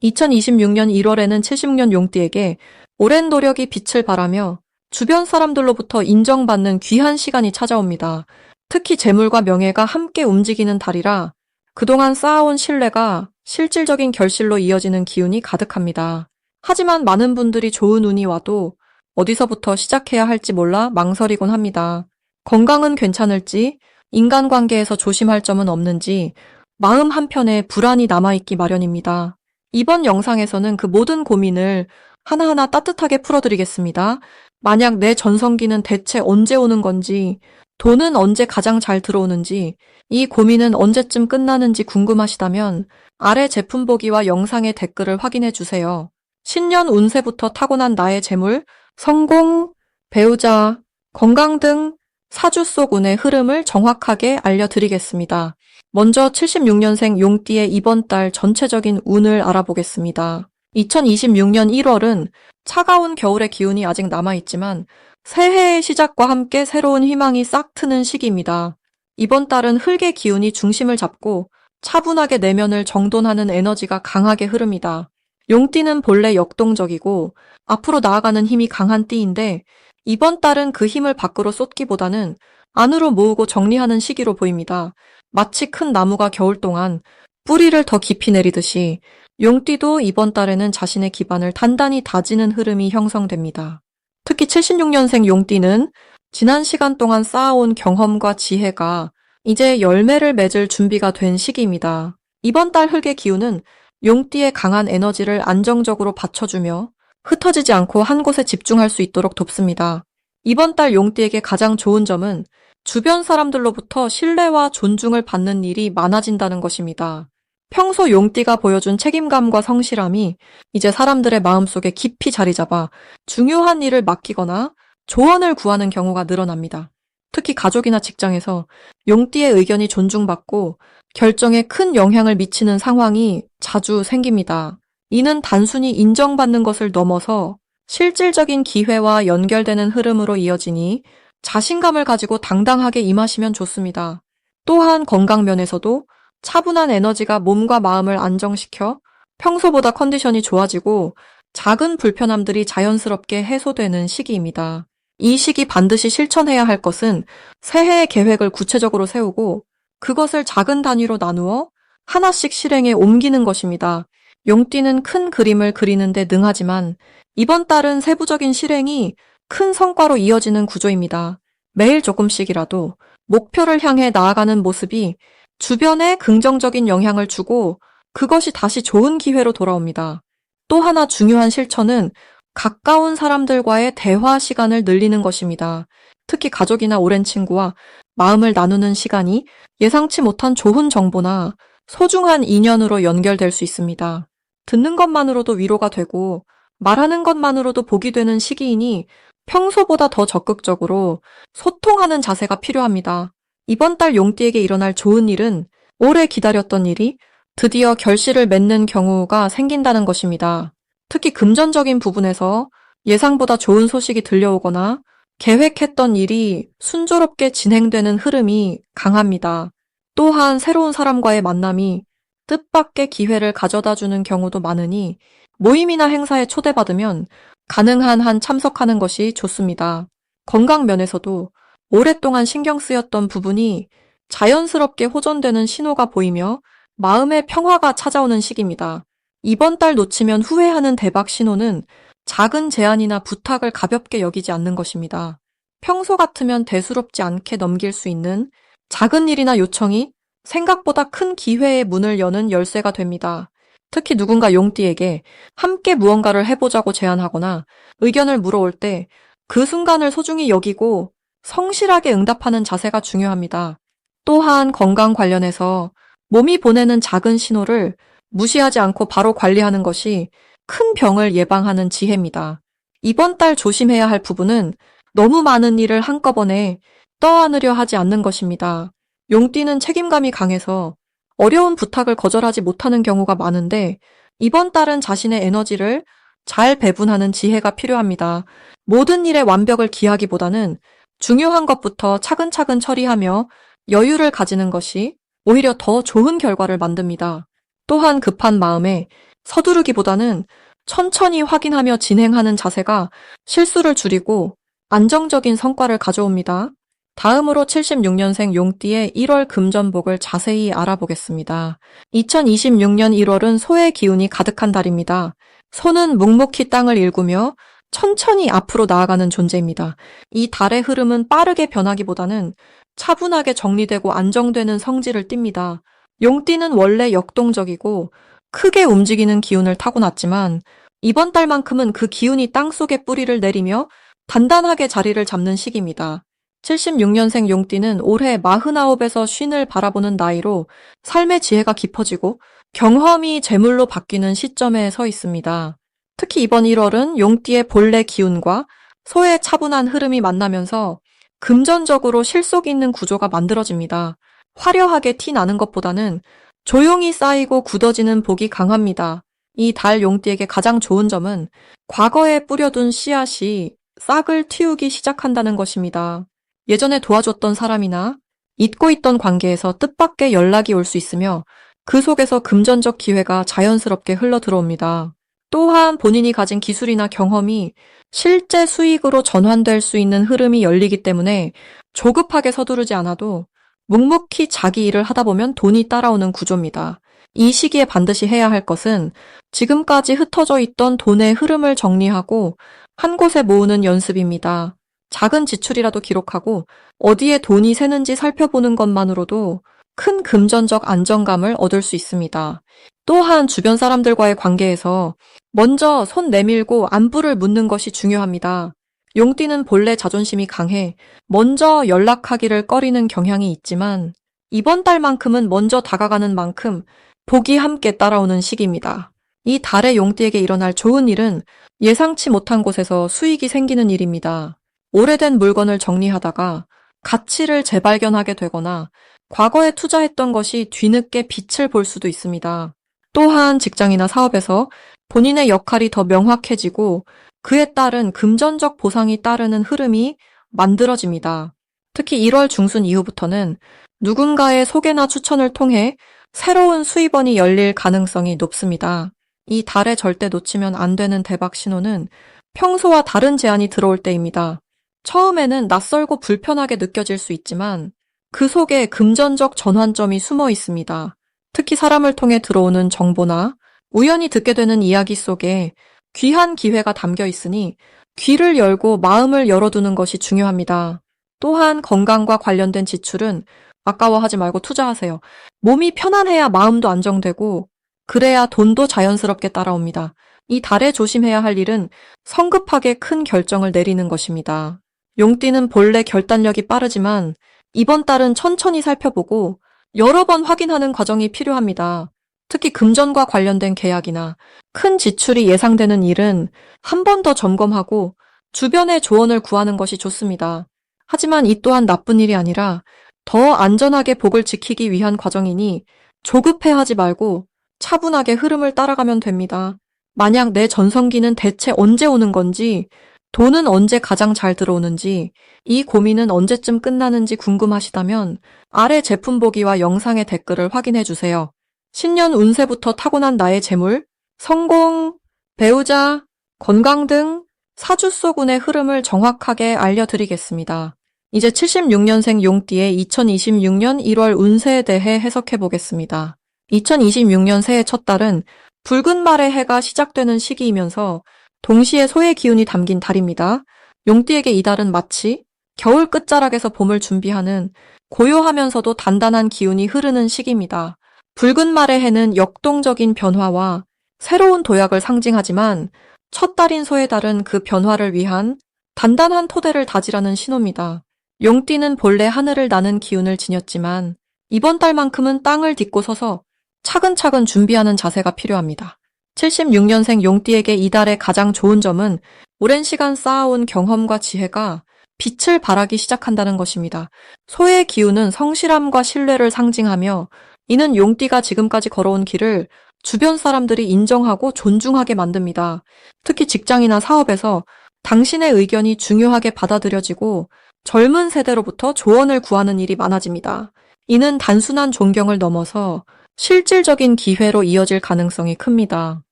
2026년 1월에는 76년 용띠에게 오랜 노력이 빛을 발하며 주변 사람들로부터 인정받는 귀한 시간이 찾아옵니다. 특히 재물과 명예가 함께 움직이는 달이라 그동안 쌓아온 신뢰가 실질적인 결실로 이어지는 기운이 가득합니다. 하지만 많은 분들이 좋은 운이 와도 어디서부터 시작해야 할지 몰라 망설이곤 합니다. 건강은 괜찮을지, 인간관계에서 조심할 점은 없는지 마음 한편에 불안이 남아있기 마련입니다. 이번 영상에서는 그 모든 고민을 하나하나 따뜻하게 풀어드리겠습니다. 만약 내 전성기는 대체 언제 오는 건지, 돈은 언제 가장 잘 들어오는지, 이 고민은 언제쯤 끝나는지 궁금하시다면 아래 제품 보기와 영상의 댓글을 확인해 주세요. 신년 운세부터 타고난 나의 재물, 성공, 배우자, 건강 등 사주 속 운의 흐름을 정확하게 알려드리겠습니다. 먼저 76년생 용띠의 이번 달 전체적인 운을 알아보겠습니다. 2026년 1월은 차가운 겨울의 기운이 아직 남아있지만 새해의 시작과 함께 새로운 희망이 싹 트는 시기입니다. 이번 달은 흙의 기운이 중심을 잡고 차분하게 내면을 정돈하는 에너지가 강하게 흐릅니다. 용띠는 본래 역동적이고 앞으로 나아가는 힘이 강한 띠인데 이번 달은 그 힘을 밖으로 쏟기보다는 안으로 모으고 정리하는 시기로 보입니다. 마치 큰 나무가 겨울 동안 뿌리를 더 깊이 내리듯이 용띠도 이번 달에는 자신의 기반을 단단히 다지는 흐름이 형성됩니다. 특히 76년생 용띠는 지난 시간 동안 쌓아온 경험과 지혜가 이제 열매를 맺을 준비가 된 시기입니다. 이번 달 흙의 기운은 용띠의 강한 에너지를 안정적으로 받쳐주며 흩어지지 않고 한 곳에 집중할 수 있도록 돕습니다. 이번 달 용띠에게 가장 좋은 점은 주변 사람들로부터 신뢰와 존중을 받는 일이 많아진다는 것입니다. 평소 용띠가 보여준 책임감과 성실함이 이제 사람들의 마음속에 깊이 자리 잡아 중요한 일을 맡기거나 조언을 구하는 경우가 늘어납니다. 특히 가족이나 직장에서 용띠의 의견이 존중받고 결정에 큰 영향을 미치는 상황이 자주 생깁니다. 이는 단순히 인정받는 것을 넘어서 실질적인 기회와 연결되는 흐름으로 이어지니 자신감을 가지고 당당하게 임하시면 좋습니다. 또한 건강 면에서도 차분한 에너지가 몸과 마음을 안정시켜 평소보다 컨디션이 좋아지고 작은 불편함들이 자연스럽게 해소되는 시기입니다. 이 시기 반드시 실천해야 할 것은 새해의 계획을 구체적으로 세우고 그것을 작은 단위로 나누어 하나씩 실행에 옮기는 것입니다. 용띠는 큰 그림을 그리는데 능하지만 이번 달은 세부적인 실행이 큰 성과로 이어지는 구조입니다. 매일 조금씩이라도 목표를 향해 나아가는 모습이 주변에 긍정적인 영향을 주고 그것이 다시 좋은 기회로 돌아옵니다. 또 하나 중요한 실천은 가까운 사람들과의 대화 시간을 늘리는 것입니다. 특히 가족이나 오랜 친구와 마음을 나누는 시간이 예상치 못한 좋은 정보나 소중한 인연으로 연결될 수 있습니다. 듣는 것만으로도 위로가 되고 말하는 것만으로도 복이 되는 시기이니 평소보다 더 적극적으로 소통하는 자세가 필요합니다. 이번 달 용띠에게 일어날 좋은 일은 오래 기다렸던 일이 드디어 결실을 맺는 경우가 생긴다는 것입니다. 특히 금전적인 부분에서 예상보다 좋은 소식이 들려오거나 계획했던 일이 순조롭게 진행되는 흐름이 강합니다. 또한 새로운 사람과의 만남이 뜻밖의 기회를 가져다주는 경우도 많으니 모임이나 행사에 초대받으면 가능한 한 참석하는 것이 좋습니다. 건강 면에서도 오랫동안 신경 쓰였던 부분이 자연스럽게 호전되는 신호가 보이며 마음의 평화가 찾아오는 시기입니다. 이번 달 놓치면 후회하는 대박 신호는 작은 제안이나 부탁을 가볍게 여기지 않는 것입니다. 평소 같으면 대수롭지 않게 넘길 수 있는 작은 일이나 요청이 생각보다 큰 기회의 문을 여는 열쇠가 됩니다. 특히 누군가 용띠에게 함께 무언가를 해보자고 제안하거나 의견을 물어올 때 그 순간을 소중히 여기고 성실하게 응답하는 자세가 중요합니다. 또한 건강 관련해서 몸이 보내는 작은 신호를 무시하지 않고 바로 관리하는 것이 큰 병을 예방하는 지혜입니다. 이번 달 조심해야 할 부분은 너무 많은 일을 한꺼번에 떠안으려 하지 않는 것입니다. 용띠는 책임감이 강해서 어려운 부탁을 거절하지 못하는 경우가 많은데 이번 달은 자신의 에너지를 잘 배분하는 지혜가 필요합니다. 모든 일에 완벽을 기하기보다는 중요한 것부터 차근차근 처리하며 여유를 가지는 것이 오히려 더 좋은 결과를 만듭니다. 또한 급한 마음에 서두르기보다는 천천히 확인하며 진행하는 자세가 실수를 줄이고 안정적인 성과를 가져옵니다. 다음으로 76년생 용띠의 1월 금전복을 자세히 알아보겠습니다. 2026년 1월은 소의 기운이 가득한 달입니다. 소는 묵묵히 땅을 일구며 천천히 앞으로 나아가는 존재입니다. 이 달의 흐름은 빠르게 변하기보다는 차분하게 정리되고 안정되는 성질을 띱니다. 용띠는 원래 역동적이고 크게 움직이는 기운을 타고났지만 이번 달만큼은 그 기운이 땅속에 뿌리를 내리며 단단하게 자리를 잡는 시기입니다. 76년생 용띠는 올해 49에서 50을 바라보는 나이로 삶의 지혜가 깊어지고 경험이 재물로 바뀌는 시점에 서 있습니다. 특히 이번 1월은 용띠의 본래 기운과 소의 차분한 흐름이 만나면서 금전적으로 실속 있는 구조가 만들어집니다. 화려하게 티 나는 것보다는 조용히 쌓이고 굳어지는 복이 강합니다. 이 달 용띠에게 가장 좋은 점은 과거에 뿌려둔 씨앗이 싹을 틔우기 시작한다는 것입니다. 예전에 도와줬던 사람이나 잊고 있던 관계에서 뜻밖의 연락이 올 수 있으며 그 속에서 금전적 기회가 자연스럽게 흘러 들어옵니다. 또한 본인이 가진 기술이나 경험이 실제 수익으로 전환될 수 있는 흐름이 열리기 때문에 조급하게 서두르지 않아도 묵묵히 자기 일을 하다 보면 돈이 따라오는 구조입니다. 이 시기에 반드시 해야 할 것은 지금까지 흩어져 있던 돈의 흐름을 정리하고 한 곳에 모으는 연습입니다. 작은 지출이라도 기록하고 어디에 돈이 새는지 살펴보는 것만으로도 큰 금전적 안정감을 얻을 수 있습니다. 또한 주변 사람들과의 관계에서 먼저 손 내밀고 안부를 묻는 것이 중요합니다. 용띠는 본래 자존심이 강해 먼저 연락하기를 꺼리는 경향이 있지만 이번 달만큼은 먼저 다가가는 만큼 복이 함께 따라오는 시기입니다. 이 달의 용띠에게 일어날 좋은 일은 예상치 못한 곳에서 수익이 생기는 일입니다. 오래된 물건을 정리하다가 가치를 재발견하게 되거나 과거에 투자했던 것이 뒤늦게 빛을 볼 수도 있습니다. 또한 직장이나 사업에서 본인의 역할이 더 명확해지고 그에 따른 금전적 보상이 따르는 흐름이 만들어집니다. 특히 1월 중순 이후부터는 누군가의 소개나 추천을 통해 새로운 수입원이 열릴 가능성이 높습니다. 이 달에 절대 놓치면 안 되는 대박 신호는 평소와 다른 제안이 들어올 때입니다. 처음에는 낯설고 불편하게 느껴질 수 있지만 그 속에 금전적 전환점이 숨어 있습니다. 특히 사람을 통해 들어오는 정보나 우연히 듣게 되는 이야기 속에 귀한 기회가 담겨 있으니 귀를 열고 마음을 열어두는 것이 중요합니다. 또한 건강과 관련된 지출은 아까워하지 말고 투자하세요. 몸이 편안해야 마음도 안정되고 그래야 돈도 자연스럽게 따라옵니다. 이 달에 조심해야 할 일은 성급하게 큰 결정을 내리는 것입니다. 용띠는 본래 결단력이 빠르지만 이번 달은 천천히 살펴보고 여러 번 확인하는 과정이 필요합니다. 특히 금전과 관련된 계약이나 큰 지출이 예상되는 일은 한 번 더 점검하고 주변의 조언을 구하는 것이 좋습니다. 하지만 이 또한 나쁜 일이 아니라 더 안전하게 복을 지키기 위한 과정이니 조급해하지 말고 차분하게 흐름을 따라가면 됩니다. 만약 내 전성기는 대체 언제 오는 건지, 돈은 언제 가장 잘 들어오는지, 이 고민은 언제쯤 끝나는지 궁금하시다면 아래 제품 보기와 영상의 댓글을 확인해 주세요. 신년 운세부터 타고난 나의 재물, 성공, 배우자, 건강 등 사주 속 운의 흐름을 정확하게 알려드리겠습니다. 이제 76년생 용띠의 2026년 1월 운세에 대해 해석해 보겠습니다. 2026년 새해 첫 달은 붉은 말의 해가 시작되는 시기이면서 동시에 소의 기운이 담긴 달입니다. 용띠에게 이 달은 마치 겨울 끝자락에서 봄을 준비하는 고요하면서도 단단한 기운이 흐르는 시기입니다. 붉은 말의 해는 역동적인 변화와 새로운 도약을 상징하지만 첫 달인 소의 달은 그 변화를 위한 단단한 토대를 다지라는 신호입니다. 용띠는 본래 하늘을 나는 기운을 지녔지만 이번 달만큼은 땅을 딛고 서서 차근차근 준비하는 자세가 필요합니다. 76년생 용띠에게 이달의 가장 좋은 점은 오랜 시간 쌓아온 경험과 지혜가 빛을 발하기 시작한다는 것입니다. 소의 기운은 성실함과 신뢰를 상징하며 이는 용띠가 지금까지 걸어온 길을 주변 사람들이 인정하고 존중하게 만듭니다. 특히 직장이나 사업에서 당신의 의견이 중요하게 받아들여지고 젊은 세대로부터 조언을 구하는 일이 많아집니다. 이는 단순한 존경을 넘어서 실질적인 기회로 이어질 가능성이 큽니다.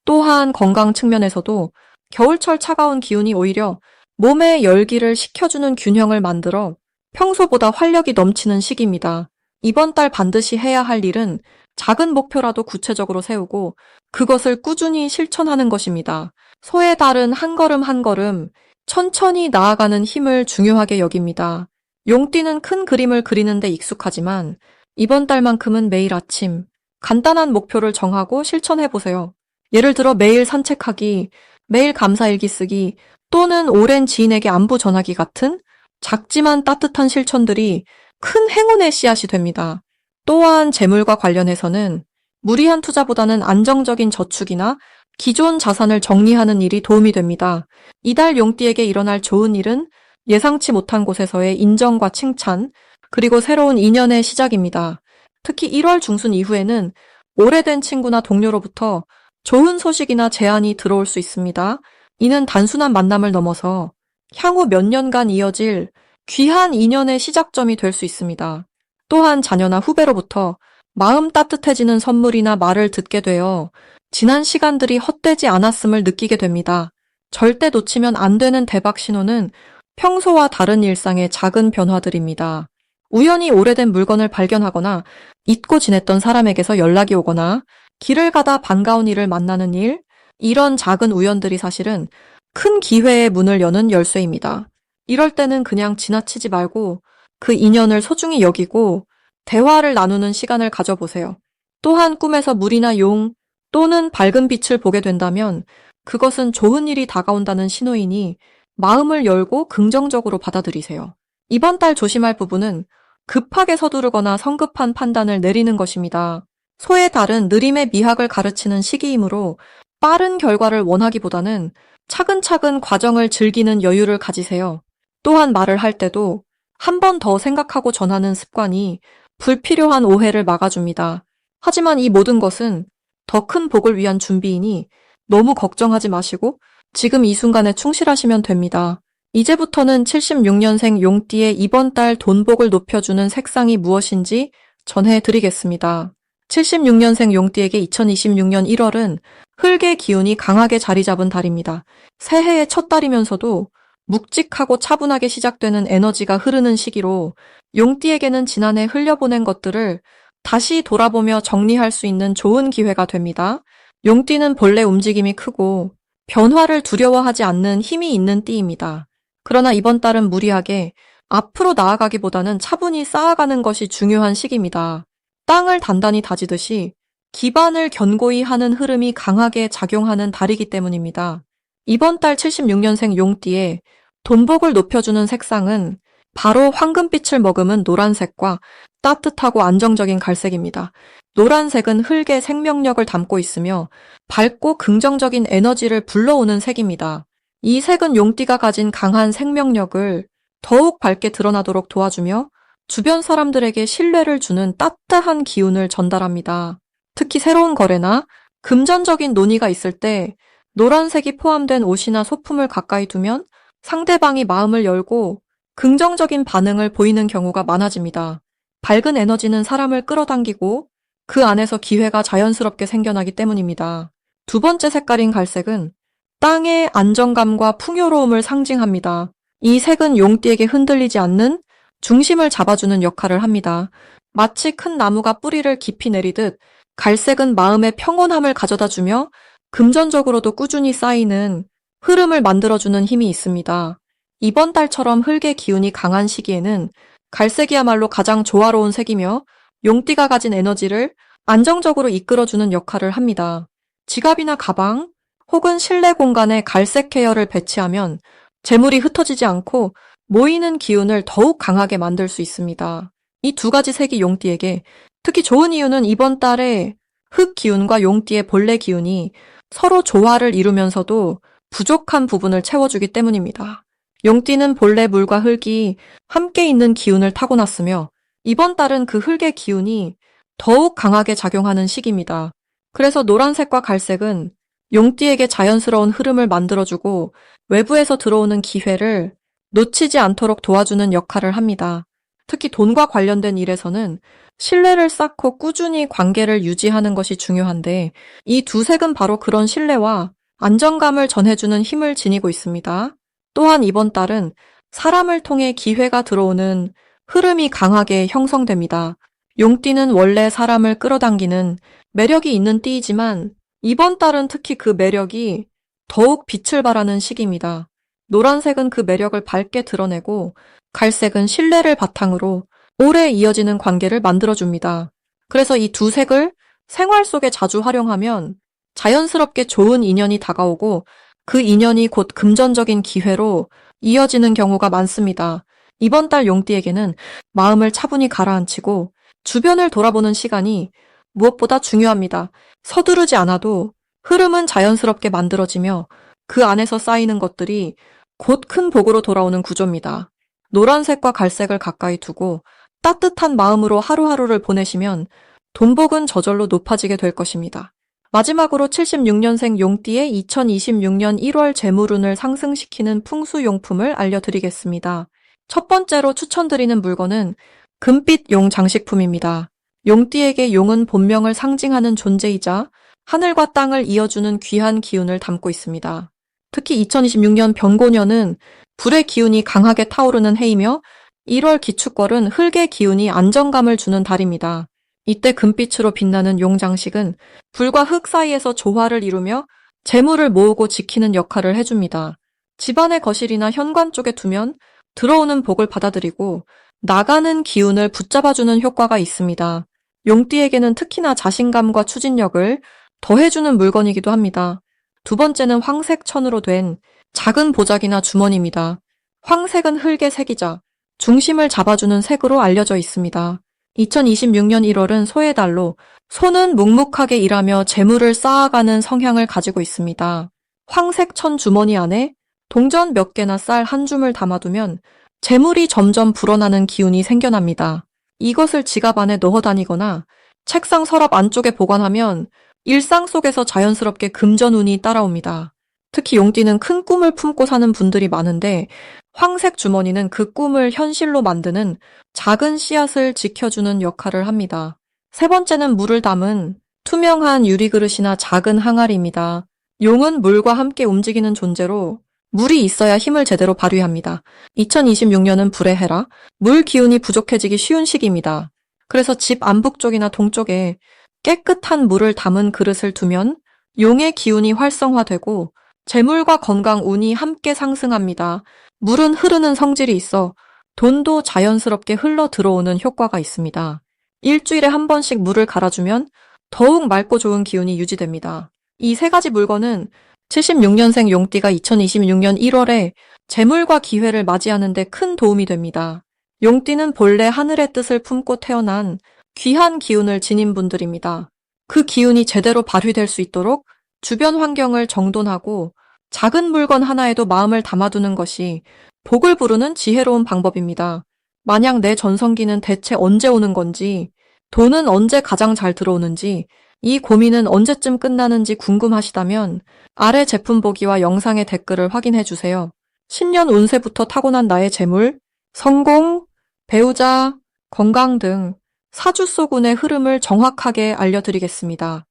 또한 건강 측면에서도 겨울철 차가운 기운이 오히려 몸의 열기를 식혀주는 균형을 만들어 평소보다 활력이 넘치는 시기입니다. 이번 달 반드시 해야 할 일은 작은 목표라도 구체적으로 세우고 그것을 꾸준히 실천하는 것입니다. 소의 달은 한 걸음 한 걸음 천천히 나아가는 힘을 중요하게 여깁니다. 용띠는 큰 그림을 그리는데 익숙하지만 이번 달만큼은 매일 아침 간단한 목표를 정하고 실천해 보세요. 예를 들어 매일 산책하기, 매일 감사일기 쓰기, 또는 오랜 지인에게 안부 전하기 같은 작지만 따뜻한 실천들이 큰 행운의 씨앗이 됩니다. 또한 재물과 관련해서는 무리한 투자보다는 안정적인 저축이나 기존 자산을 정리하는 일이 도움이 됩니다. 이달 용띠에게 일어날 좋은 일은 예상치 못한 곳에서의 인정과 칭찬, 그리고 새로운 인연의 시작입니다. 특히 1월 중순 이후에는 오래된 친구나 동료로부터 좋은 소식이나 제안이 들어올 수 있습니다. 이는 단순한 만남을 넘어서 향후 몇 년간 이어질 귀한 인연의 시작점이 될 수 있습니다. 또한 자녀나 후배로부터 마음 따뜻해지는 선물이나 말을 듣게 되어 지난 시간들이 헛되지 않았음을 느끼게 됩니다. 절대 놓치면 안 되는 대박 신호는 평소와 다른 일상의 작은 변화들입니다. 우연히 오래된 물건을 발견하거나 잊고 지냈던 사람에게서 연락이 오거나 길을 가다 반가운 이를 만나는 일, 이런 작은 우연들이 사실은 큰 기회의 문을 여는 열쇠입니다. 이럴 때는 그냥 지나치지 말고 그 인연을 소중히 여기고 대화를 나누는 시간을 가져보세요. 또한 꿈에서 물이나 용 또는 밝은 빛을 보게 된다면 그것은 좋은 일이 다가온다는 신호이니 마음을 열고 긍정적으로 받아들이세요. 이번 달 조심할 부분은 급하게 서두르거나 성급한 판단을 내리는 것입니다. 소의 달은 느림의 미학을 가르치는 시기이므로 빠른 결과를 원하기보다는 차근차근 과정을 즐기는 여유를 가지세요. 또한 말을 할 때도 한 번 더 생각하고 전하는 습관이 불필요한 오해를 막아줍니다. 하지만 이 모든 것은 더 큰 복을 위한 준비이니 너무 걱정하지 마시고 지금 이 순간에 충실하시면 됩니다. 이제부터는 76년생 용띠의 이번 달 돈복을 높여주는 색상이 무엇인지 전해드리겠습니다. 76년생 용띠에게 2026년 1월은 흙의 기운이 강하게 자리 잡은 달입니다. 새해의 첫 달이면서도 묵직하고 차분하게 시작되는 에너지가 흐르는 시기로 용띠에게는 지난해 흘려보낸 것들을 다시 돌아보며 정리할 수 있는 좋은 기회가 됩니다. 용띠는 본래 움직임이 크고 변화를 두려워하지 않는 힘이 있는 띠입니다. 그러나 이번 달은 무리하게 앞으로 나아가기보다는 차분히 쌓아가는 것이 중요한 시기입니다. 땅을 단단히 다지듯이 기반을 견고히 하는 흐름이 강하게 작용하는 달이기 때문입니다. 이번 달 76년생 용띠의 돈복을 높여주는 색상은 바로 황금빛을 머금은 노란색과 따뜻하고 안정적인 갈색입니다. 노란색은 흙의 생명력을 담고 있으며 밝고 긍정적인 에너지를 불러오는 색입니다. 이 색은 용띠가 가진 강한 생명력을 더욱 밝게 드러나도록 도와주며 주변 사람들에게 신뢰를 주는 따뜻한 기운을 전달합니다. 특히 새로운 거래나 금전적인 논의가 있을 때 노란색이 포함된 옷이나 소품을 가까이 두면 상대방이 마음을 열고 긍정적인 반응을 보이는 경우가 많아집니다. 밝은 에너지는 사람을 끌어당기고 그 안에서 기회가 자연스럽게 생겨나기 때문입니다. 두 번째 색깔인 갈색은 땅의 안정감과 풍요로움을 상징합니다. 이 색은 용띠에게 흔들리지 않는 중심을 잡아주는 역할을 합니다. 마치 큰 나무가 뿌리를 깊이 내리듯 갈색은 마음의 평온함을 가져다주며 금전적으로도 꾸준히 쌓이는 흐름을 만들어주는 힘이 있습니다. 이번 달처럼 흙의 기운이 강한 시기에는 갈색이야말로 가장 조화로운 색이며 용띠가 가진 에너지를 안정적으로 이끌어주는 역할을 합니다. 지갑이나 가방 혹은 실내 공간에 갈색 계열을 배치하면 재물이 흩어지지 않고 모이는 기운을 더욱 강하게 만들 수 있습니다. 이 두 가지 색이 용띠에게 특히 좋은 이유는 이번 달에 흙 기운과 용띠의 본래 기운이 서로 조화를 이루면서도 부족한 부분을 채워주기 때문입니다. 용띠는 본래 물과 흙이 함께 있는 기운을 타고났으며 이번 달은 그 흙의 기운이 더욱 강하게 작용하는 시기입니다. 그래서 노란색과 갈색은 용띠에게 자연스러운 흐름을 만들어주고 외부에서 들어오는 기회를 놓치지 않도록 도와주는 역할을 합니다. 특히 돈과 관련된 일에서는 신뢰를 쌓고 꾸준히 관계를 유지하는 것이 중요한데 이 두 색은 바로 그런 신뢰와 안정감을 전해주는 힘을 지니고 있습니다. 또한 이번 달은 사람을 통해 기회가 들어오는 흐름이 강하게 형성됩니다. 용띠는 원래 사람을 끌어당기는 매력이 있는 띠이지만 이번 달은 특히 그 매력이 더욱 빛을 발하는 시기입니다. 노란색은 그 매력을 밝게 드러내고 갈색은 신뢰를 바탕으로 오래 이어지는 관계를 만들어줍니다. 그래서 이 두 색을 생활 속에 자주 활용하면 자연스럽게 좋은 인연이 다가오고 그 인연이 곧 금전적인 기회로 이어지는 경우가 많습니다. 이번 달 용띠에게는 마음을 차분히 가라앉히고 주변을 돌아보는 시간이 무엇보다 중요합니다. 서두르지 않아도 흐름은 자연스럽게 만들어지며 그 안에서 쌓이는 것들이 곧 큰 복으로 돌아오는 구조입니다. 노란색과 갈색을 가까이 두고 따뜻한 마음으로 하루하루를 보내시면 돈복은 저절로 높아지게 될 것입니다. 마지막으로 76년생 용띠의 2026년 1월 재물운을 상승시키는 풍수용품을 알려드리겠습니다. 첫 번째로 추천드리는 물건은 금빛 용 장식품입니다. 용띠에게 용은 본명을 상징하는 존재이자 하늘과 땅을 이어주는 귀한 기운을 담고 있습니다. 특히 2026년 병고년은 불의 기운이 강하게 타오르는 해이며 1월 기축월은 흙의 기운이 안정감을 주는 달입니다. 이때 금빛으로 빛나는 용 장식은 불과 흙 사이에서 조화를 이루며 재물을 모으고 지키는 역할을 해줍니다. 집안의 거실이나 현관 쪽에 두면 들어오는 복을 받아들이고 나가는 기운을 붙잡아주는 효과가 있습니다. 용띠에게는 특히나 자신감과 추진력을 더해주는 물건이기도 합니다. 두 번째는 황색 천으로 된 작은 보자기나 주머니입니다. 황색은 흙의 색이자 중심을 잡아주는 색으로 알려져 있습니다. 2026년 1월은 소의 달로 소는 묵묵하게 일하며 재물을 쌓아가는 성향을 가지고 있습니다. 황색 천 주머니 안에 동전 몇 개나 쌀 한 줌을 담아두면 재물이 점점 불어나는 기운이 생겨납니다. 이것을 지갑 안에 넣어 다니거나 책상 서랍 안쪽에 보관하면 일상 속에서 자연스럽게 금전운이 따라옵니다. 특히 용띠는 큰 꿈을 품고 사는 분들이 많은데 황색 주머니는 그 꿈을 현실로 만드는 작은 씨앗을 지켜주는 역할을 합니다. 세 번째는 물을 담은 투명한 유리그릇이나 작은 항아리입니다. 용은 물과 함께 움직이는 존재로 물이 있어야 힘을 제대로 발휘합니다. 2026년은 불의 해라 물 기운이 부족해지기 쉬운 시기입니다. 그래서 집 안북쪽이나 동쪽에 깨끗한 물을 담은 그릇을 두면 용의 기운이 활성화되고 재물과 건강 운이 함께 상승합니다. 물은 흐르는 성질이 있어 돈도 자연스럽게 흘러 들어오는 효과가 있습니다. 일주일에 한 번씩 물을 갈아주면 더욱 맑고 좋은 기운이 유지됩니다. 이 세 가지 물건은 76년생 용띠가 2026년 1월에 재물과 기회를 맞이하는 데 큰 도움이 됩니다. 용띠는 본래 하늘의 뜻을 품고 태어난 귀한 기운을 지닌 분들입니다. 그 기운이 제대로 발휘될 수 있도록 주변 환경을 정돈하고 작은 물건 하나에도 마음을 담아두는 것이 복을 부르는 지혜로운 방법입니다. 만약 내 전성기는 대체 언제 오는 건지, 돈은 언제 가장 잘 들어오는지, 이 고민은 언제쯤 끝나는지 궁금하시다면 아래 제품 보기와 영상의 댓글을 확인해 주세요. 신년 운세부터 타고난 나의 재물, 성공, 배우자, 건강 등 사주 속 운의 흐름을 정확하게 알려드리겠습니다.